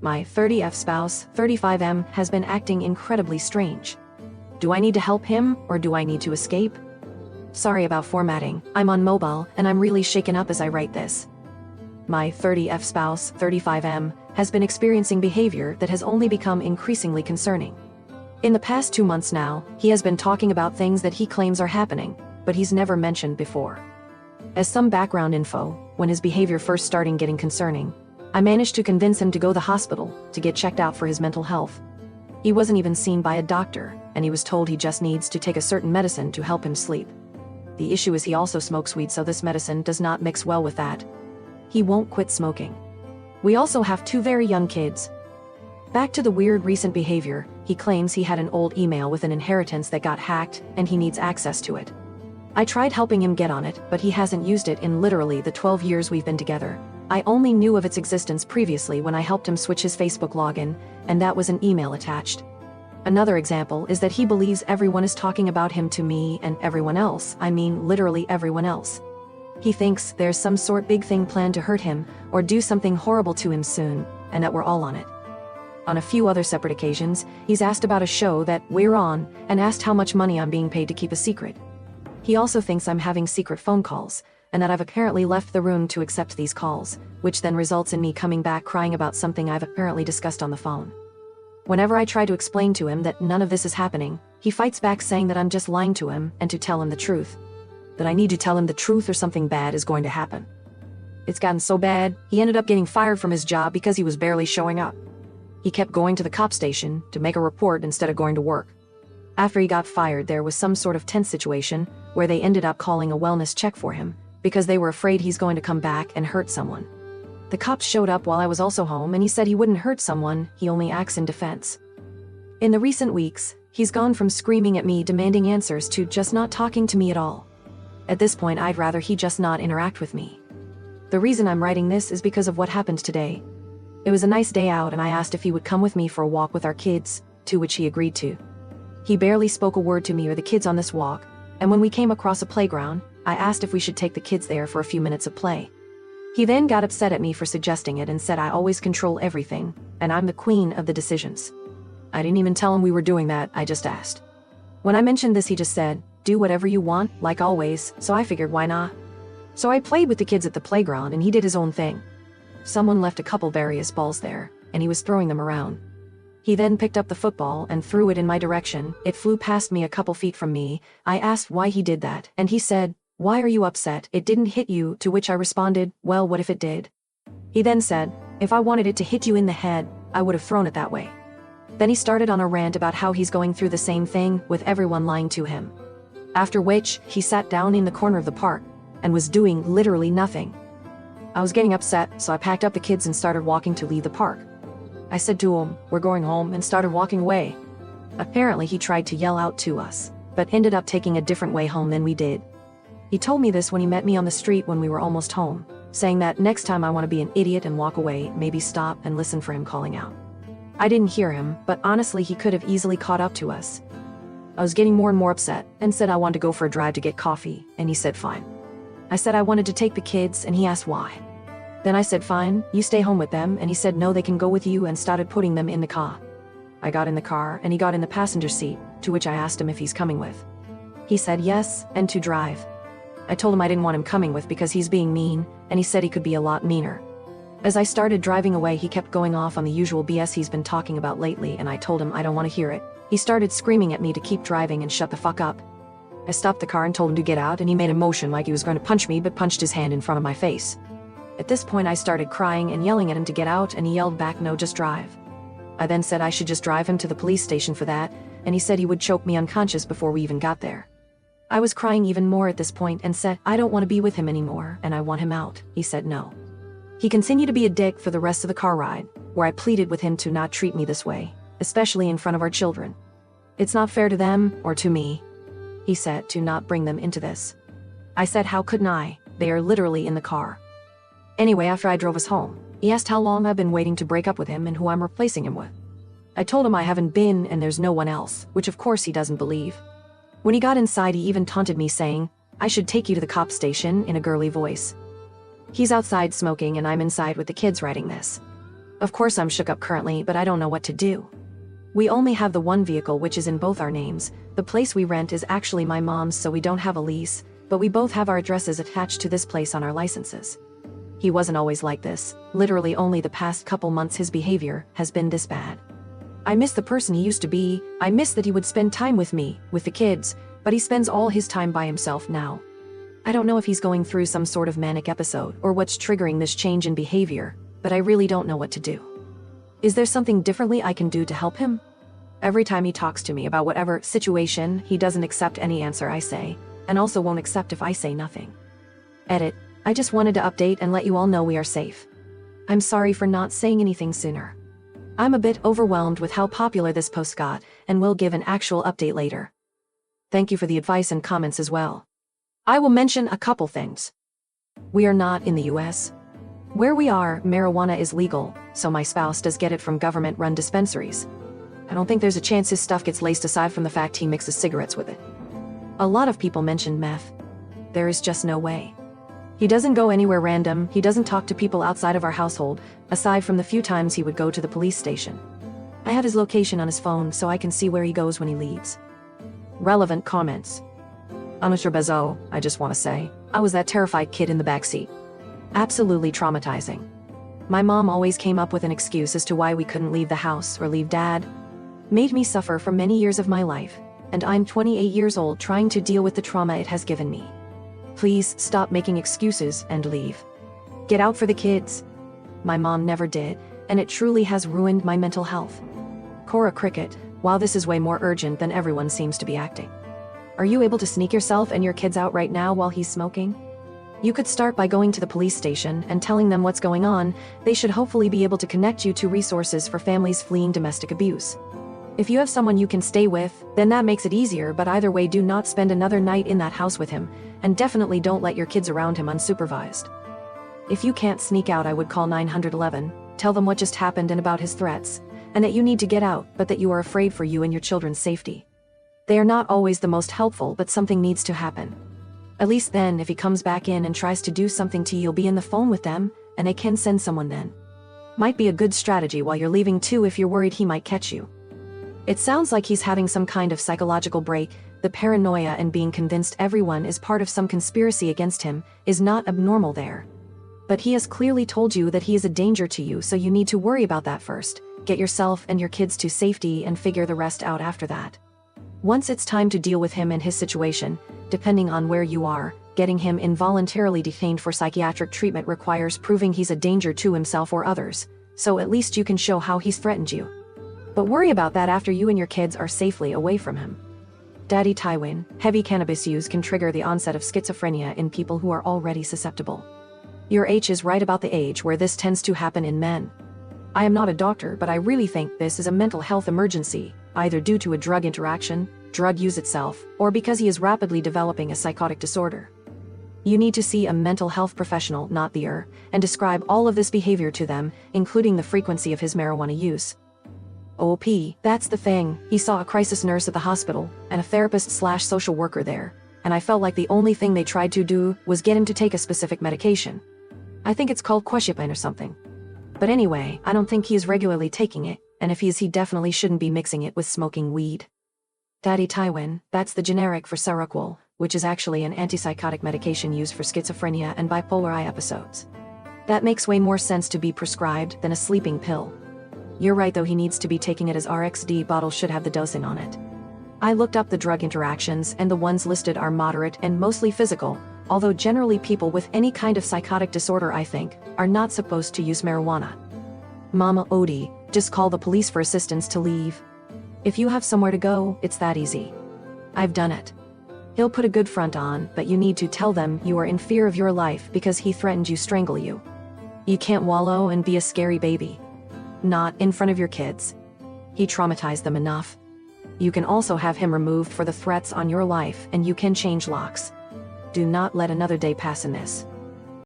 My 30F spouse, 35M, has been acting incredibly strange. Do I need to help him, or do I need to escape? Sorry about formatting, I'm on mobile, and I'm really shaken up as I write this. My 30F spouse, 35M, has been experiencing behavior that has only become increasingly concerning. In the past 2 months now, he has been talking about things that he claims are happening, but he's never mentioned before. As some background info, when his behavior first started getting concerning, I managed to convince him to go to the hospital to get checked out for his mental health. He wasn't even seen by a doctor, and he was told he just needs to take a certain medicine to help him sleep. The issue is he also smokes weed, so this medicine does not mix well with that. He won't quit smoking. We also have 2 very young kids. Back to the weird recent behavior, he claims he had an old email with an inheritance that got hacked, and he needs access to it. I tried helping him get on it, but he hasn't used it in literally the 12 years we've been together. I only knew of its existence previously when I helped him switch his Facebook login, and that was an email attached. Another example is that he believes everyone is talking about him to me and everyone else, I mean literally everyone else. He thinks there's some sort big thing planned to hurt him or do something horrible to him soon, and that we're all on it. On a few other separate occasions, he's asked about a show that we're on and asked how much money I'm being paid to keep a secret. He also thinks I'm having secret phone calls, and that I've apparently left the room to accept these calls, which then results in me coming back crying about something I've apparently discussed on the phone. Whenever I try to explain to him that none of this is happening, he fights back saying that I'm just lying to him and to tell him the truth. That I need to tell him the truth or something bad is going to happen. It's gotten so bad, he ended up getting fired from his job because he was barely showing up. He kept going to the cop station to make a report instead of going to work. After he got fired, there was some sort of tense situation where they ended up calling a wellness check for him because they were afraid he's going to come back and hurt someone. The cops showed up while I was also home, and he said he wouldn't hurt someone, he only acts in defense. In the recent weeks, he's gone from screaming at me demanding answers to just not talking to me at all. At this point, I'd rather he just not interact with me. The reason I'm writing this is because of what happened today. It was a nice day out, and I asked if he would come with me for a walk with our kids, to which he agreed to. He barely spoke a word to me or the kids on this walk, and when we came across a playground, I asked if we should take the kids there for a few minutes of play. He then got upset at me for suggesting it and said I always control everything, and I'm the queen of the decisions. I didn't even tell him we were doing that, I just asked. When I mentioned this, he just said, "Do whatever you want, like always," so I figured why not? So I played with the kids at the playground and he did his own thing. Someone left a couple various balls there, and he was throwing them around. He then picked up the football and threw it in my direction. It flew past me a couple feet from me. I asked why he did that, and he said, "Why are you upset? It didn't hit you," to which I responded, "Well, what if it did?" He then said, "If I wanted it to hit you in the head, I would have thrown it that way." Then he started on a rant about how he's going through the same thing with everyone lying to him. After which, he sat down in the corner of the park and was doing literally nothing. I was getting upset, so I packed up the kids and started walking to leave the park. I said to him, "We're going home," and started walking away. Apparently he tried to yell out to us, but ended up taking a different way home than we did. He told me this when he met me on the street when we were almost home, saying that next time I want to be an idiot and walk away, maybe stop and listen for him calling out. I didn't hear him, but honestly he could have easily caught up to us. I was getting more and more upset and said I wanted to go for a drive to get coffee, and he said fine. I said I wanted to take the kids, and he asked why. Then I said fine, you stay home with them, and he said no, they can go with you, and started putting them in the car. I got in the car and he got in the passenger seat, to which I asked him if he's coming with. He said yes, and to drive. I told him I didn't want him coming with because he's being mean, and he said he could be a lot meaner. As I started driving away, he kept going off on the usual BS he's been talking about lately, and I told him I don't want to hear it. He started screaming at me to keep driving and shut the fuck up. I stopped the car and told him to get out, and he made a motion like he was going to punch me, but punched his hand in front of my face. At this point I started crying and yelling at him to get out, and he yelled back, "No, just drive." I then said I should just drive him to the police station for that, and he said he would choke me unconscious before we even got there. I was crying even more at this point and said I don't want to be with him anymore and I want him out. He said no. He continued to be a dick for the rest of the car ride, where I pleaded with him to not treat me this way, especially in front of our children. It's not fair to them or to me. He said to not bring them into this. I said how couldn't I? They are literally in the car. Anyway, after I drove us home, he asked how long I've been waiting to break up with him and who I'm replacing him with. I told him I haven't been and there's no one else, which of course he doesn't believe. When he got inside, he even taunted me saying, "I should take you to the cop station," in a girly voice. He's outside smoking and I'm inside with the kids writing this. Of course I'm shook up currently, but I don't know what to do. We only have the one vehicle which is in both our names. The place we rent is actually my mom's, so we don't have a lease, but we both have our addresses attached to this place on our licenses. He wasn't always like this. Literally only the past couple months his behavior has been this bad. I miss the person he used to be. I miss that he would spend time with me, with the kids, but he spends all his time by himself now. I don't know if he's going through some sort of manic episode or what's triggering this change in behavior, but I really don't know what to do. Is there something differently I can do to help him? Every time he talks to me about whatever situation, he doesn't accept any answer I say, and also won't accept if I say nothing. Edit. I just wanted to update and let you all know we are safe. I'm sorry for not saying anything sooner. I'm a bit overwhelmed with how popular this post got, and will give an actual update later. Thank you for the advice and comments as well. I will mention a couple things. We are not in the US. Where we are, marijuana is legal, so my spouse does get it from government-run dispensaries. I don't think there's a chance his stuff gets laced aside from the fact he mixes cigarettes with it. A lot of people mentioned meth. There is just no way. He doesn't go anywhere random, he doesn't talk to people outside of our household, aside from the few times he would go to the police station. I had his location on his phone so I can see where he goes when he leaves. Relevant comments. Mr. Bezo, I just want to say, I was that terrified kid in the backseat. Absolutely traumatizing. My mom always came up with an excuse as to why we couldn't leave the house or leave Dad. Made me suffer for many years of my life, and I'm 28 years old trying to deal with the trauma it has given me. Please stop making excuses and leave. Get out for the kids. My mom never did, and it truly has ruined my mental health. Cora Cricket, while this is way more urgent than everyone seems to be acting. Are you able to sneak yourself and your kids out right now while he's smoking? You could start by going to the police station and telling them what's going on. They should hopefully be able to connect you to resources for families fleeing domestic abuse. If you have someone you can stay with, then that makes it easier, but either way do not spend another night in that house with him, and definitely don't let your kids around him unsupervised. If you can't sneak out, I would call 911, tell them what just happened and about his threats, and that you need to get out, but that you are afraid for you and your children's safety. They are not always the most helpful, but something needs to happen. At least then, if he comes back in and tries to do something to you, you'll be in the phone with them, and they can send someone then. Might be a good strategy while you're leaving too if you're worried he might catch you. It sounds like he's having some kind of psychological break. The paranoia and being convinced everyone is part of some conspiracy against him is not abnormal there. But he has clearly told you that he is a danger to you, so you need to worry about that first. Get yourself and your kids to safety and figure the rest out after that. Once it's time to deal with him and his situation, depending on where you are, getting him involuntarily detained for psychiatric treatment requires proving he's a danger to himself or others, so at least you can show how he's threatened you. But worry about that after you and your kids are safely away from him. Daddy Tywin, heavy cannabis use can trigger the onset of schizophrenia in people who are already susceptible. Your age is right about the age where this tends to happen in men. I am not a doctor, but I really think this is a mental health emergency, either due to a drug interaction, drug use itself, or because he is rapidly developing a psychotic disorder. You need to see a mental health professional, not the and describe all of this behavior to them, including the frequency of his marijuana use. OP, that's the thing. He saw a crisis nurse at the hospital, and a therapist/social worker there, and I felt like the only thing they tried to do was get him to take a specific medication. I think it's called quetiapine or something. But anyway, I don't think he is regularly taking it, and if he is, he definitely shouldn't be mixing it with smoking weed. Daddy Tywin, that's the generic for Seroquel, which is actually an antipsychotic medication used for schizophrenia and bipolar I episodes. That makes way more sense to be prescribed than a sleeping pill. You're right though, he needs to be taking it as RxD bottle should have the dosing on it. I looked up the drug interactions and the ones listed are moderate and mostly physical, although generally people with any kind of psychotic disorder, I think, are not supposed to use marijuana. Mama Odie, just call the police for assistance to leave. If you have somewhere to go, it's that easy. I've done it. He'll put a good front on, but you need to tell them you are in fear of your life because he threatened to strangle you. You can't wallow and be a scary baby. Not in front of your kids. He traumatized them enough. You can also have him removed for the threats on your life, and you can change locks. Do not let another day pass in this.